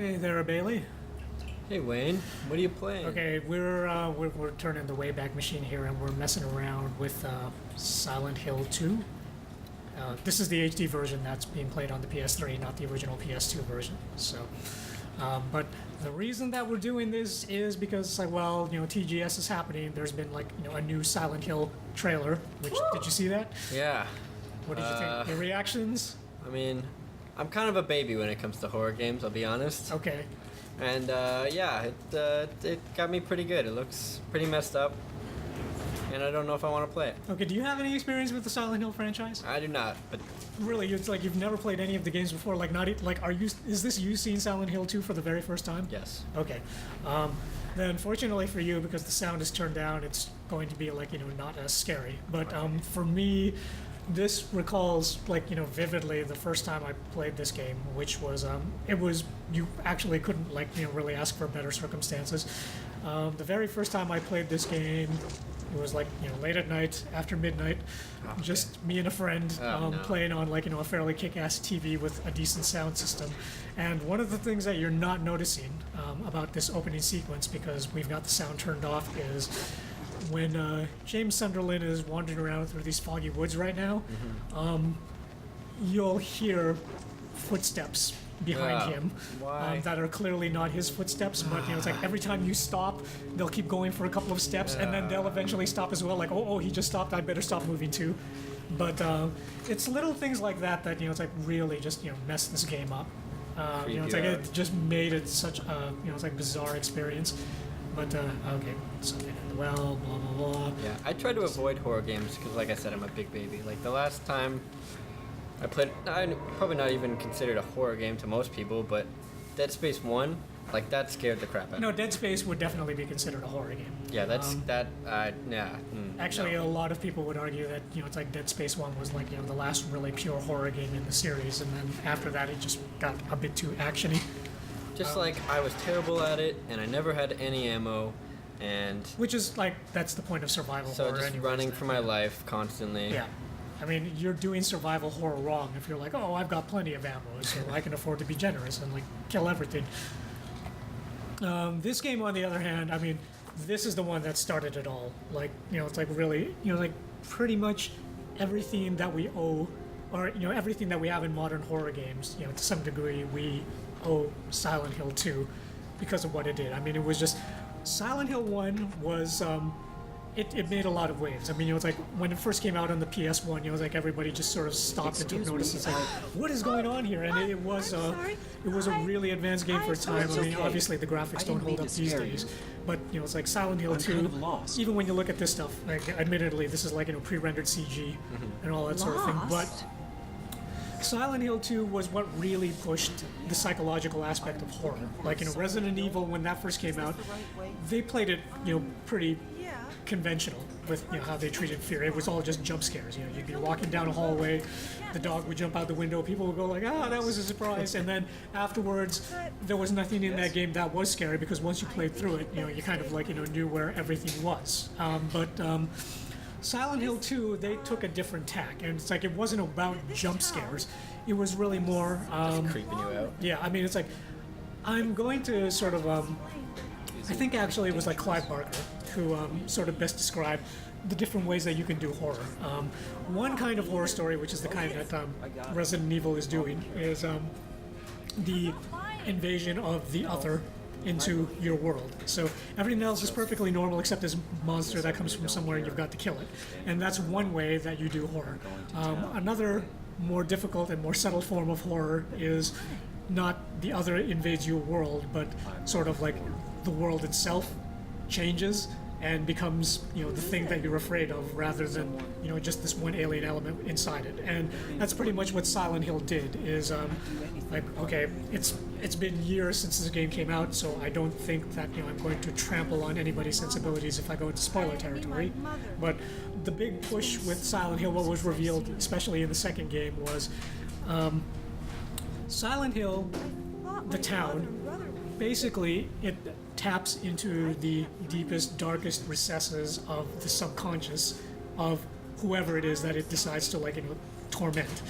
Hey there, Bailey. Hey Wayne, what are you playing? Okay, we're turning the Wayback Machine here, and we're messing around with Silent Hill 2. This is the HD version that's being played on the PS3, not the original PS2 version. So, but the reason that we're doing this is because, like, well, TGS is happening. There's been a new Silent Hill trailer. Which did you see that? Yeah. What did you think? Your reactions? I mean, I'm kind of a baby when it comes to horror games, I'll be honest. Okay. And yeah, it got me pretty good. It looks pretty messed up, and I don't know if I want to play it. Okay, do you have any experience with the Silent Hill franchise? I do not, but Really, it's like you've never played any of the games before. Like, not like, are you? Is this you seeing Silent Hill 2 for the very first time? yes. Okay. Then, fortunately for you, because the sound is turned down, it's going to be not as scary. But for me, this recalls vividly the first time I played this game, which was you actually couldn't really ask for better circumstances. The very first time I played this game, it was late at night after midnight, just me and a friend playing on a fairly kick-ass TV with a decent sound system. And one of the things that you're not noticing about this opening sequence, because we've got the sound turned off, is when James Sunderland is wandering around through these foggy woods right now, you'll hear footsteps behind him that are clearly not his footsteps, but it's like every time you stop, they'll keep going for a couple of steps, and then they'll eventually stop as well, oh, he just stopped, I better stop moving too. But it's little things like that it's like really just mess this game up. It's like it just made it such a it's like bizarre experience. But okay, something in the well, blah blah blah. Yeah, I try to avoid horror games because, like I said, I'm a big baby. Like the last time I played, I probably not even considered a horror game to most people, but Dead Space 1, that scared the crap out of me. No, Dead Space would definitely be considered a horror game. Yeah, Actually, a lot of people would argue that it's like Dead Space 1 was the last really pure horror game in the series, and then after that it just got a bit too actiony. Just I was terrible at it, and I never had any ammo, and which is that's the point of survival so horror. just running for my life constantly. Yeah. I mean, you're doing survival horror wrong if you're I've got plenty of ammo, so I can afford to be generous and kill everything. This game, on the other hand, I mean, this is the one that started it all. It's really, pretty much everything that we owe, or everything that we have in modern horror games, to some degree, we owe Silent Hill 2 because of what it did. I mean, it was just Silent Hill 1 was. It made a lot of waves. I mean, it's like when it first came out on the PS1, everybody just sort of stopped and took notice. It's what is going on here? And it was a really advanced game for its time. I mean, obviously the graphics don't hold up these days, but it's like Silent Hill 2. Even when you look at this stuff, admittedly, this is pre-rendered CG and all that sort of thing. But Silent Hill 2 was what really pushed the psychological aspect of horror. Resident Evil, when that first came out, they played it pretty conventional with how they treated fear. It was all just jump scares. You'd be walking down a hallway, the dog would jump out the window, people would go that was a surprise, and then afterwards there was nothing in that game that was scary, because once you played through it, you kind of knew where everything was. But Silent Hill 2, they took a different tack, and it's it wasn't about jump scares. It was really more just creeping you out. Yeah, I mean, it's I'm going to sort of I think actually it was Clive Barker who sort of best described the different ways that you can do horror. One kind of horror story, which is the kind that Resident Evil is doing, is the invasion of the other into your world. So everything else is perfectly normal except this monster that comes from somewhere and you've got to kill it. And that's one way that you do horror. Another more difficult and more subtle form of horror is not the other invades your world, but sort of the world itself changes and becomes the thing that you're afraid of, rather than just this one alien element inside it. And that's pretty much what Silent Hill did. Is okay, it's been years since this game came out, so I don't think that I'm going to trample on anybody's sensibilities if I go into spoiler territory. But the big push with Silent Hill, what was revealed, especially in the second game, was Silent Hill, the town. Basically, it taps into the deepest, darkest recesses of the subconscious of whoever it is that it decides to torment,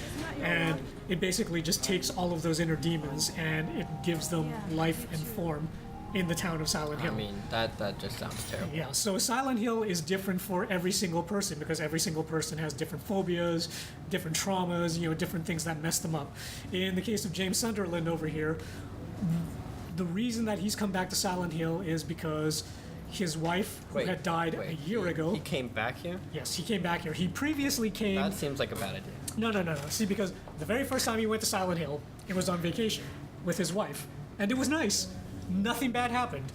and it basically just takes all of those inner demons and it gives them life and form in the town of Silent Hill. I mean, that just sounds terrible. Yeah, so Silent Hill is different for every single person because every single person has different phobias, different traumas, different things that mess them up. In the case of James Sunderland over here, the reason that he's come back to Silent Hill is because his wife, who had died a year ago. He came back here? Yes, he came back here. He previously came. That seems like a bad idea. No. See, because the very first time he went to Silent Hill, it was on vacation with his wife, and it was nice. Nothing bad happened.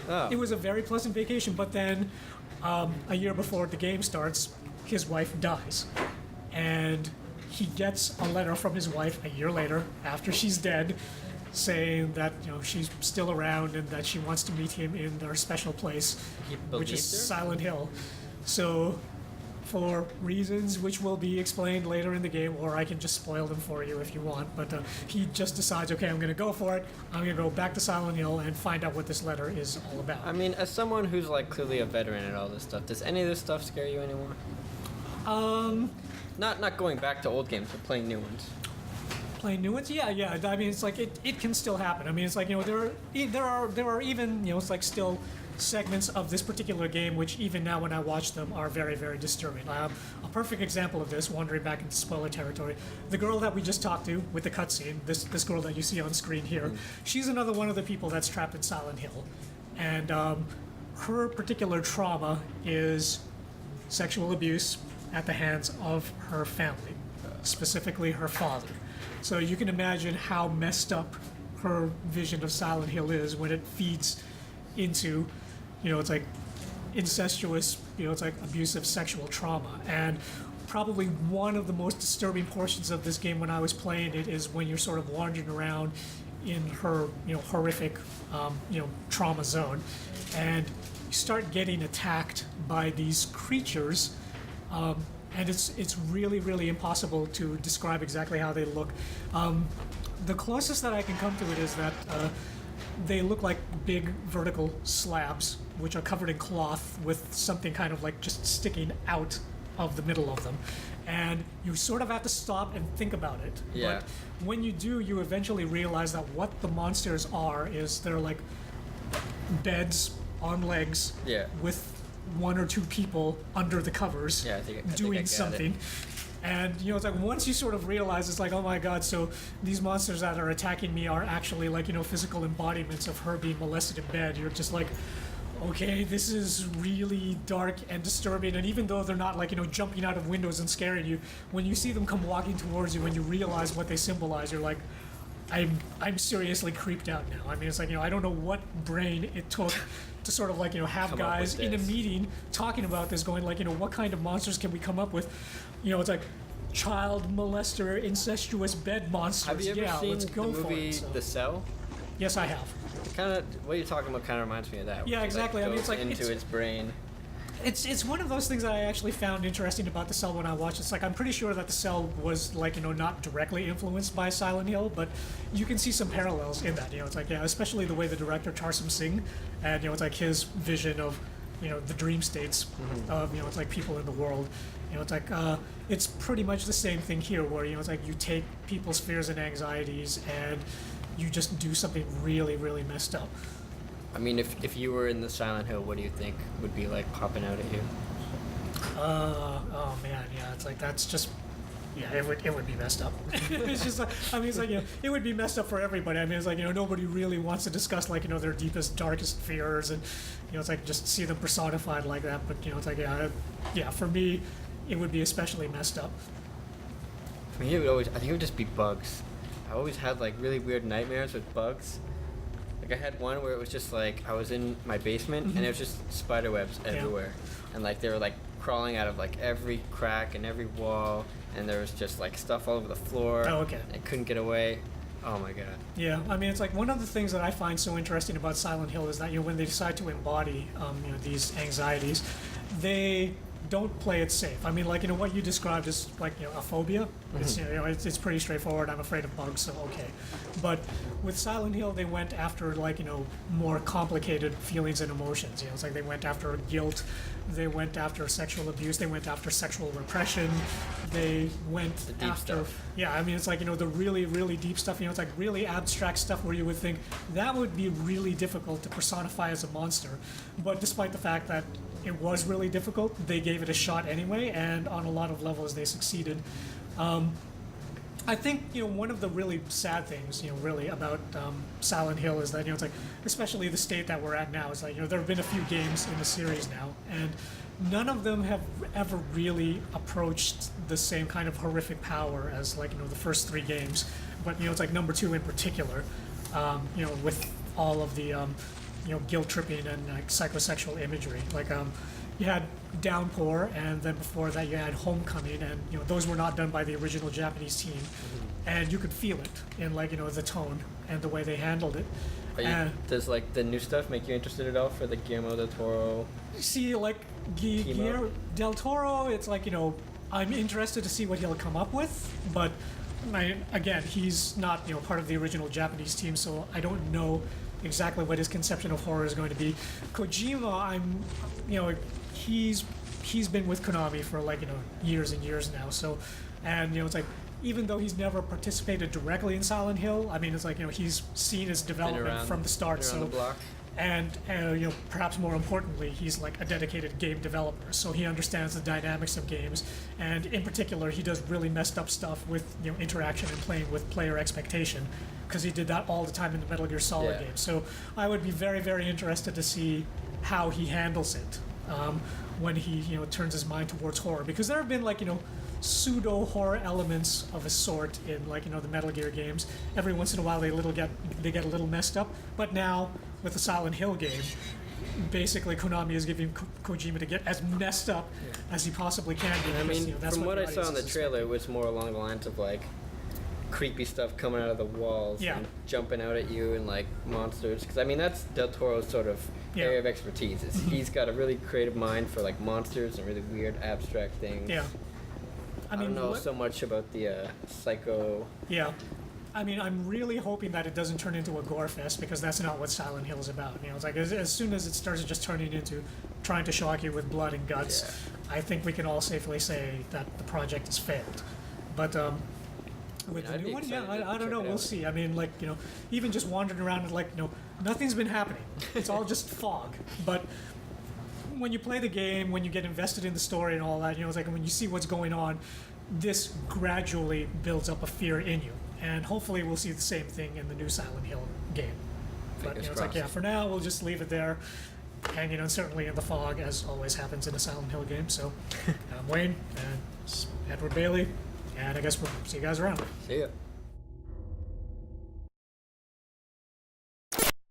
Oh. It was a very pleasant vacation, but then a year before the game starts, his wife dies. And he gets a letter from his wife a year later, after she's dead, saying that she's still around and that she wants to meet him in their special place, which is Silent Hill. So, for reasons which will be explained later in the game, or I can just spoil them for you if you want, but he just decides, okay, I'm going to go for it. I'm going to go back to Silent Hill and find out what this letter is all about. I mean, as someone who's like clearly a veteran at all this stuff, does any of this stuff scare you anymore? Not going back to old games, but playing new ones. Playing new ones, yeah. I mean, it's like it can still happen. I mean, it's like there are even it's like still segments of this particular game which even now when I watch them are very, very disturbing. A perfect example of this, wandering back into spoiler territory, the girl that we just talked to with the cutscene, this girl that you see on screen here, she's another one of the people that's trapped in Silent Hill, and her particular trauma is sexual abuse at the hands of her family, specifically her father. So you can imagine how messed up her vision of Silent Hill is when it feeds into, it's like incestuous, it's like abusive sexual trauma. And probably one of the most disturbing portions of this game when I was playing it is when you're sort of wandering around in her, horrific, trauma zone, and you start getting attacked by these creatures. And it's really, really impossible to describe exactly how they look. The closest that I can come to it is that they look like big vertical slabs, which are covered in cloth with something kind of like just sticking out of the middle of them. And you sort of have to stop and think about it. Yeah. But when you do, you eventually realize that what the monsters are is they're like beds on legs with one or two people under the covers doing something. And it's like once you sort of realize, it's like, oh my god, so these monsters that are attacking me are actually like physical embodiments of her being molested in bed. You're just like, okay, this is really dark and disturbing. And even though they're not like jumping out of windows and scaring you, when you see them come walking towards you and you realize what they symbolize, you're like, I'm seriously creeped out now. I mean, it's like I don't know what brain it took to sort of like have come guys in a meeting talking about this, going like what kind of monsters can we come up with? It's like child molester, incestuous bed monsters. Have you ever seen let's go the movie for it. So. The Cell? Yes, I have. It kind of what you're talking about kind of reminds me of that. Yeah, exactly. Like, I mean, it's like into its brain. It's one of those things that I actually found interesting about The Cell when I watched. It's like I'm pretty sure that The Cell was like not directly influenced by Silent Hill, but you can see some parallels in that. It's like especially the way the director Tarsem Singh, and it's like his vision of the dream states of it's like people in the world. It's like it's pretty much the same thing here, where it's like you take people's fears and anxieties and you just do something really, really messed up. I mean, if you were in the Silent Hill, what do you think would be like popping out at you? Oh man, yeah, it's like that's just, yeah, it would be messed up. It's just like, I mean, it's like it would be messed up for everybody. I mean, it's like nobody really wants to discuss like their deepest, darkest fears, and it's like just see them personified like that. But it's like yeah, for me, it would be especially messed up. For me, I think it would just be bugs. I always had like really weird nightmares with bugs. Like I had one where it was just like I was in my basement and it was just spider webs everywhere, and like they were like crawling out of like every crack and every wall, and there was just like stuff all over the floor. Oh, okay. I couldn't get away. Oh my god. Yeah, I mean, it's like one of the things that I find so interesting about Silent Hill is that when they decide to embody these anxieties, they don't play it safe. I mean, like what you described is like a phobia. It's it's pretty straightforward. I'm afraid of bugs, so okay. But with Silent Hill, they went after like more complicated feelings and emotions. It's like they went after guilt, they went after sexual abuse, they went after sexual repression, they went The deep after. stuff. Yeah, I mean, it's like, the really, really deep stuff. It's like really abstract stuff where you would think that would be really difficult to personify as a monster. But despite the fact that it was really difficult, they gave it a shot anyway, and on a lot of levels they succeeded. I think one of the really sad things really about Silent Hill is that it's like, especially the state that we're at now, is like there have been a few games in the series now, and none of them have ever really approached the same kind of horrific power as like the first three games. But it's like number two in particular, with all of the guilt tripping and like psychosexual imagery. Like you had Downpour, and then before that you had Homecoming, and those were not done by the original Japanese team, and you could feel it in like the tone and the way they handled it. Does like the new stuff make you interested at all for the Guillermo del Toro? See, like Guillermo del Toro, it's like I'm interested to see what he'll come up with, but again, he's not part of the original Japanese team, so I don't know exactly what his conception of horror is going to be. Kojima, he's been with Konami for like years and years now, so, and it's like, even though he's never participated directly in Silent Hill, I mean, it's like he's seen his development from the start. Been around the block. And perhaps more importantly, he's like a dedicated game developer, so he understands the dynamics of games, and in particular, he does really messed up stuff with interaction and playing with player expectation, because he did that all the time in the Metal Gear Solid games. So I would be very, very interested to see how he handles it when he turns his mind towards horror, because there have been like pseudo horror elements of a sort in like the Metal Gear games. Every once in a while they get a little messed up, but now with the Silent Hill game, basically Konami is giving Kojima to get as messed up as he possibly can do. I mean, that's from what I saw in the is trailer, it was more along the lines of like creepy stuff coming out of the walls and jumping out at you and like monsters. Because I mean, that's Del Toro's sort of area of expertise. He's got a really creative mind for like monsters and really weird abstract things. Yeah. I don't know so much about the psycho. Yeah. I mean, I'm really hoping that it doesn't turn into a gore fest, because that's not what Silent Hill is about. It's like as soon as it starts just turning into trying to shock you with blood and guts, I think we can all safely say that the project has failed. But with the new one, I don't know. We'll see. I mean, like even just wandering around and like nothing's been happening. It's all just fog. But when you play the game, when you get invested in the story and all that, it's like when you see what's going on, this gradually builds up a fear in you. And hopefully we'll see the same thing in the new Silent Hill game. But it's like, for now we'll just leave it there, hanging uncertainly in the fog, as always happens in a Silent Hill game. So I'm Wayne, and Edward Bailey, and I guess we'll see you guys around. See ya.